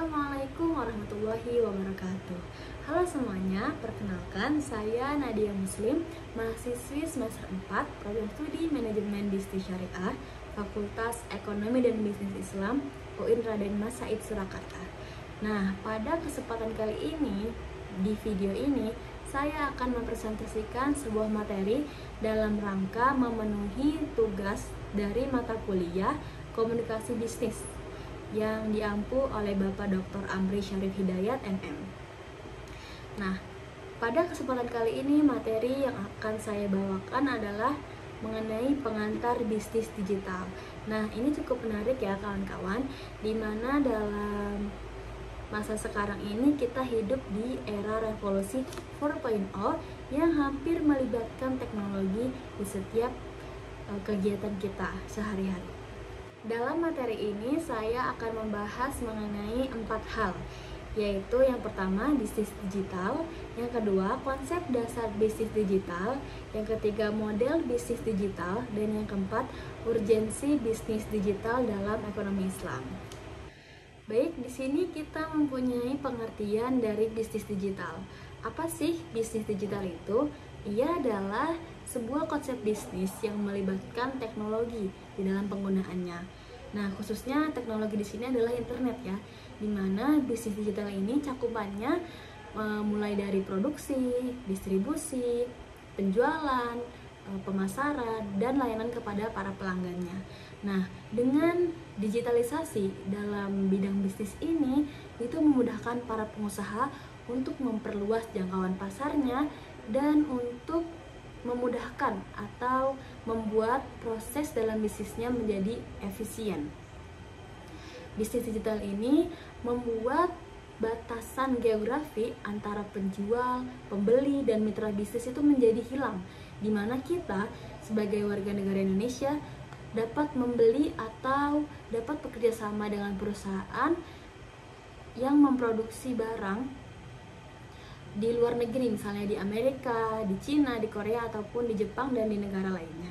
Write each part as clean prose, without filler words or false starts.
Assalamualaikum warahmatullahi wabarakatuh. Halo semuanya, perkenalkan saya Nadia Muslim, mahasiswi semester 4 Program Studi Manajemen Bisnis Syariah, Fakultas Ekonomi dan Bisnis Islam, UIN Raden Mas Said Surakarta. Nah, pada kesempatan kali ini, di video ini, saya akan mempresentasikan sebuah materi dalam rangka memenuhi tugas dari mata kuliah Komunikasi Bisnis yang diampu oleh Bapak Dr. Amri Syarif Hidayat MM. Nah, pada kesempatan kali ini materi yang akan saya bawakan adalah mengenai pengantar bisnis digital. Nah, ini cukup menarik ya kawan-kawan, di mana dalam masa sekarang ini kita hidup di era revolusi 4.0 yang hampir melibatkan teknologi di setiap kegiatan kita sehari-hari. Dalam materi ini saya akan membahas mengenai 4 hal, yaitu yang pertama bisnis digital, yang kedua konsep dasar bisnis digital, yang ketiga model bisnis digital, dan yang keempat urgensi bisnis digital dalam ekonomi Islam. Baik, di sini kita mempunyai pengertian dari bisnis digital. Apa sih bisnis digital itu? Ia adalah sebuah konsep bisnis yang melibatkan teknologi di dalam penggunaannya. Nah, khususnya teknologi di sini adalah internet ya, di mana bisnis digital ini cakupannya mulai dari produksi, distribusi, penjualan, pemasaran, dan layanan kepada para pelanggannya. Nah, dengan digitalisasi dalam bidang bisnis ini, itu memudahkan para pengusaha untuk memperluas jangkauan pasarnya dan untuk memudahkan atau membuat proses dalam bisnisnya menjadi efisien. Bisnis digital ini membuat batasan geografi antara penjual, pembeli, dan mitra bisnis itu menjadi hilang, di mana kita sebagai warga negara Indonesia dapat membeli atau dapat bekerja sama dengan perusahaan yang memproduksi barang di luar negeri, misalnya di Amerika, di Cina, di Korea, ataupun di Jepang dan di negara lainnya.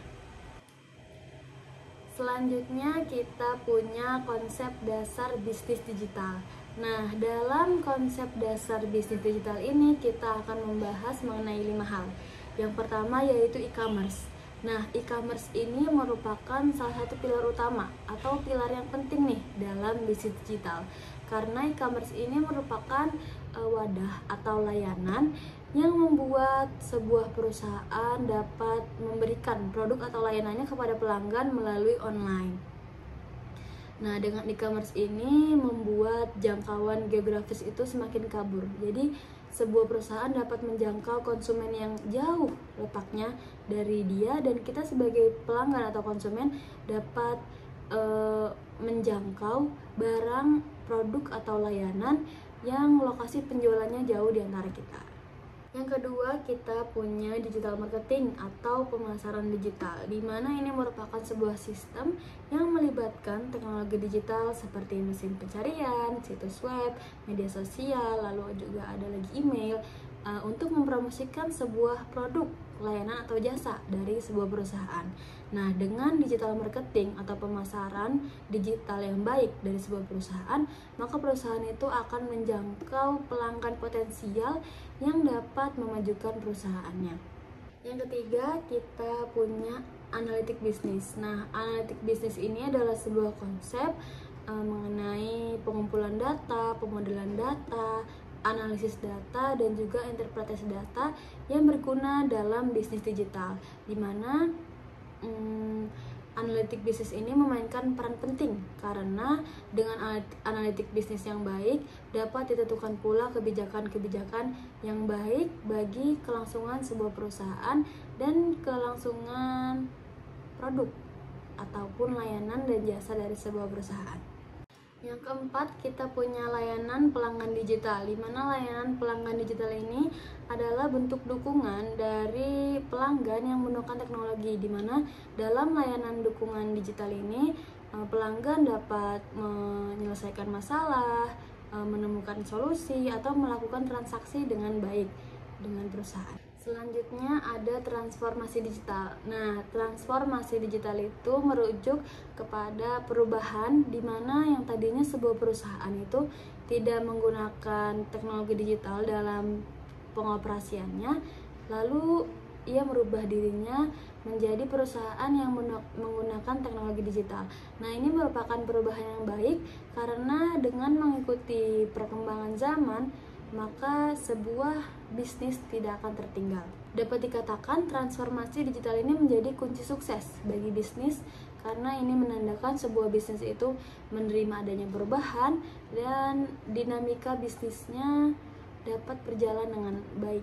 Selanjutnya kita punya konsep dasar bisnis digital. Nah, dalam konsep dasar bisnis digital ini kita akan membahas mengenai 5 hal. Yang pertama yaitu e-commerce. Nah, e-commerce ini merupakan salah satu pilar utama atau pilar yang penting nih dalam bisnis digital. Karena e-commerce ini merupakan wadah atau layanan yang membuat sebuah perusahaan dapat memberikan produk atau layanannya kepada pelanggan melalui online. Nah, dengan e-commerce ini membuat jangkauan geografis itu semakin kabur. Jadi, sebuah perusahaan dapat menjangkau konsumen yang jauh letaknya dari dia, dan kita sebagai pelanggan atau konsumen dapat menjangkau barang, produk, atau layanan yang lokasi penjualannya jauh di antara kita. Yang kedua, kita punya digital marketing atau pemasaran digital, di mana ini merupakan sebuah sistem yang melibatkan teknologi digital seperti mesin pencarian, situs web, media sosial, lalu juga ada lagi email untuk mempromosikan sebuah produk, layanan, atau jasa dari sebuah perusahaan. Nah, dengan digital marketing atau pemasaran digital yang baik dari sebuah perusahaan, maka perusahaan itu akan menjangkau pelanggan potensial yang dapat memajukan perusahaannya. Yang ketiga, kita punya analitik bisnis. Nah, analitik bisnis ini adalah sebuah konsep mengenai pengumpulan data, pemodelan data, analisis data, dan juga interpretasi data yang berguna dalam bisnis digital, di mana analitik bisnis ini memainkan peran penting karena dengan analitik bisnis yang baik dapat ditentukan pula kebijakan-kebijakan yang baik bagi kelangsungan sebuah perusahaan dan kelangsungan produk ataupun layanan dan jasa dari sebuah perusahaan. Yang keempat, kita punya layanan pelanggan digital, di mana layanan pelanggan digital ini adalah bentuk dukungan dari pelanggan yang menggunakan teknologi, di mana dalam layanan dukungan digital ini pelanggan dapat menyelesaikan masalah, menemukan solusi, atau melakukan transaksi dengan baik dengan perusahaan. Selanjutnya ada transformasi digital. Nah, transformasi digital itu merujuk kepada perubahan di mana yang tadinya sebuah perusahaan itu tidak menggunakan teknologi digital dalam pengoperasiannya, lalu ia merubah dirinya menjadi perusahaan yang menggunakan teknologi digital. Nah, ini merupakan perubahan yang baik karena dengan mengikuti perkembangan zaman, maka sebuah bisnis tidak akan tertinggal. Dapat dikatakan transformasi digital ini menjadi kunci sukses bagi bisnis karena ini menandakan sebuah bisnis itu menerima adanya perubahan dan dinamika bisnisnya dapat berjalan dengan baik.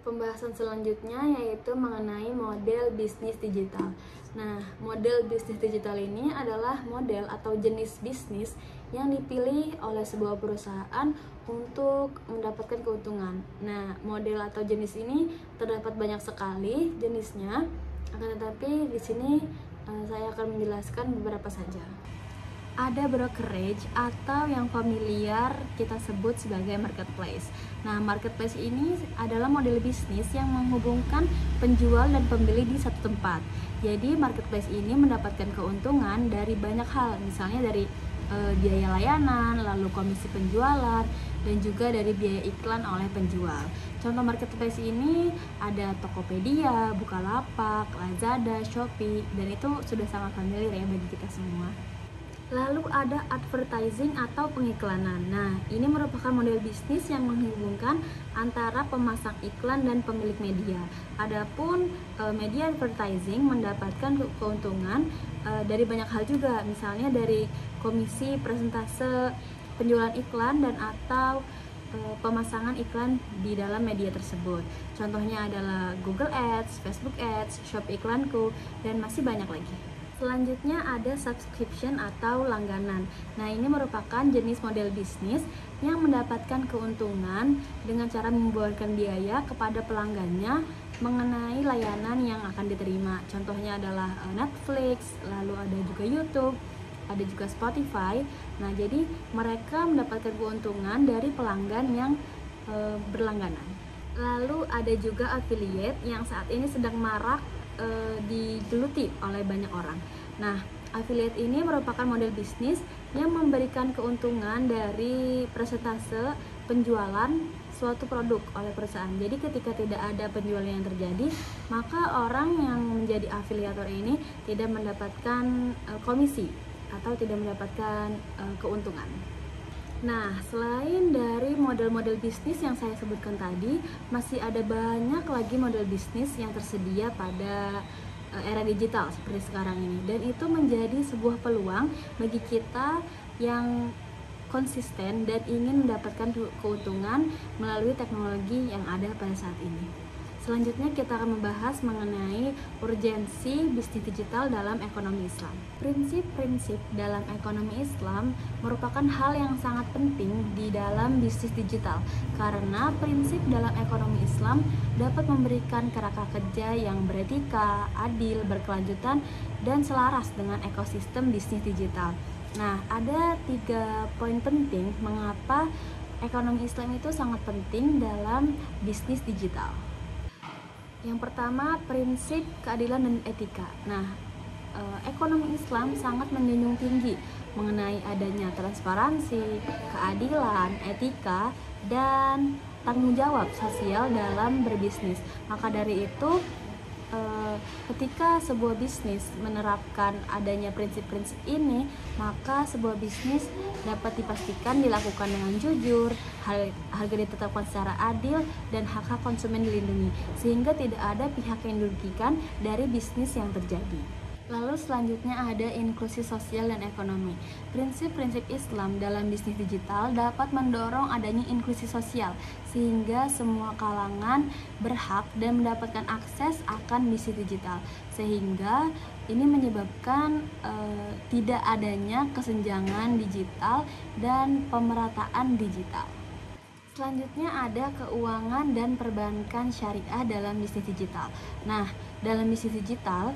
Pembahasan selanjutnya yaitu mengenai model bisnis digital. Nah, model bisnis digital ini adalah model atau jenis bisnis yang dipilih oleh sebuah perusahaan untuk mendapatkan keuntungan. Nah, model atau jenis ini terdapat banyak sekali jenisnya, akan tetapi di sini saya akan menjelaskan beberapa saja. Ada brokerage atau yang familiar kita sebut sebagai marketplace. Nah, marketplace ini adalah model bisnis yang menghubungkan penjual dan pembeli di satu tempat. Jadi, marketplace ini mendapatkan keuntungan dari banyak hal, misalnya dari biaya layanan, lalu komisi penjualan, dan juga dari biaya iklan oleh penjual. Contoh marketplace ini ada Tokopedia, Bukalapak, Lazada, Shopee, dan itu sudah sangat familiar ya bagi kita semua. Lalu ada advertising atau pengiklanan. Nah, ini merupakan model bisnis yang menghubungkan antara pemasang iklan dan pemilik media. Adapun media advertising mendapatkan keuntungan dari banyak hal juga, misalnya dari komisi persentase penjualan iklan dan atau pemasangan iklan di dalam media tersebut. Contohnya adalah Google Ads, Facebook Ads, Shop Iklanku, dan masih banyak lagi. Selanjutnya ada subscription atau langganan. Nah, ini merupakan jenis model bisnis yang mendapatkan keuntungan dengan cara membebankan biaya kepada pelanggannya mengenai layanan yang akan diterima. Contohnya adalah Netflix, lalu ada juga YouTube, ada juga Spotify. Nah, jadi mereka mendapatkan keuntungan dari pelanggan yang berlangganan. Lalu ada juga affiliate yang saat ini sedang marak digeluti oleh banyak orang. Nah, affiliate ini merupakan model bisnis yang memberikan keuntungan dari persentase penjualan suatu produk oleh perusahaan. Jadi ketika tidak ada penjualan yang terjadi, maka orang yang menjadi afiliator ini tidak mendapatkan komisi atau tidak mendapatkan keuntungan. Nah, selain dari model-model bisnis yang saya sebutkan tadi, masih ada banyak lagi model bisnis yang tersedia pada era digital seperti sekarang ini. Dan itu menjadi sebuah peluang bagi kita yang konsisten dan ingin mendapatkan keuntungan melalui teknologi yang ada pada saat ini. Selanjutnya kita akan membahas mengenai urgensi bisnis digital dalam ekonomi Islam. Prinsip-prinsip dalam ekonomi Islam merupakan hal yang sangat penting di dalam bisnis digital karena prinsip dalam ekonomi Islam dapat memberikan kerangka kerja yang beretika, adil, berkelanjutan, dan selaras dengan ekosistem bisnis digital. Nah, ada 3 poin penting mengapa ekonomi Islam itu sangat penting dalam bisnis digital. Yang pertama, prinsip keadilan dan etika. Nah, ekonomi Islam sangat menjunjung tinggi mengenai adanya transparansi, keadilan, etika, dan tanggung jawab sosial dalam berbisnis. Maka dari itu, ketika sebuah bisnis menerapkan adanya prinsip-prinsip ini, maka sebuah bisnis dapat dipastikan dilakukan dengan jujur, harga ditetapkan secara adil, dan hak-hak konsumen dilindungi, sehingga tidak ada pihak yang dirugikan dari bisnis yang terjadi. Lalu selanjutnya ada inklusi sosial dan ekonomi. Prinsip-prinsip Islam dalam bisnis digital dapat mendorong adanya inklusi sosial sehingga semua kalangan berhak dan mendapatkan akses akan bisnis digital. Sehingga ini menyebabkan tidak adanya kesenjangan digital dan pemerataan digital. Selanjutnya ada keuangan dan perbankan syariah dalam bisnis digital. Nah, dalam bisnis digital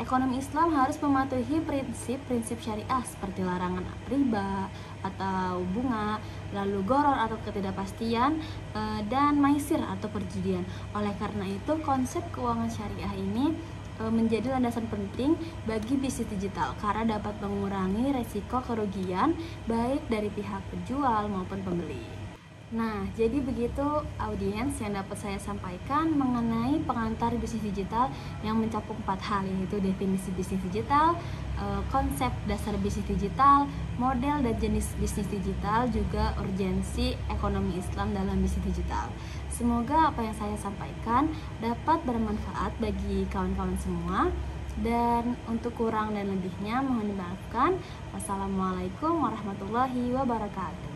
Ekonomi Islam harus mematuhi prinsip-prinsip syariah seperti larangan riba atau bunga, lalu gharar atau ketidakpastian, dan maisir atau perjudian. Oleh karena itu, konsep keuangan syariah ini menjadi landasan penting bagi bisnis digital karena dapat mengurangi resiko kerugian baik dari pihak penjual maupun pembeli. Nah, jadi begitu audiens yang dapat saya sampaikan mengenai pengantar bisnis digital yang mencakup 4 hal, yaitu definisi bisnis digital, konsep dasar bisnis digital, model dan jenis bisnis digital, juga urgensi ekonomi Islam dalam bisnis digital. Semoga apa yang saya sampaikan dapat bermanfaat bagi kawan-kawan semua. Dan untuk kurang dan lebihnya mohon dimaafkan. Wassalamualaikum warahmatullahi wabarakatuh.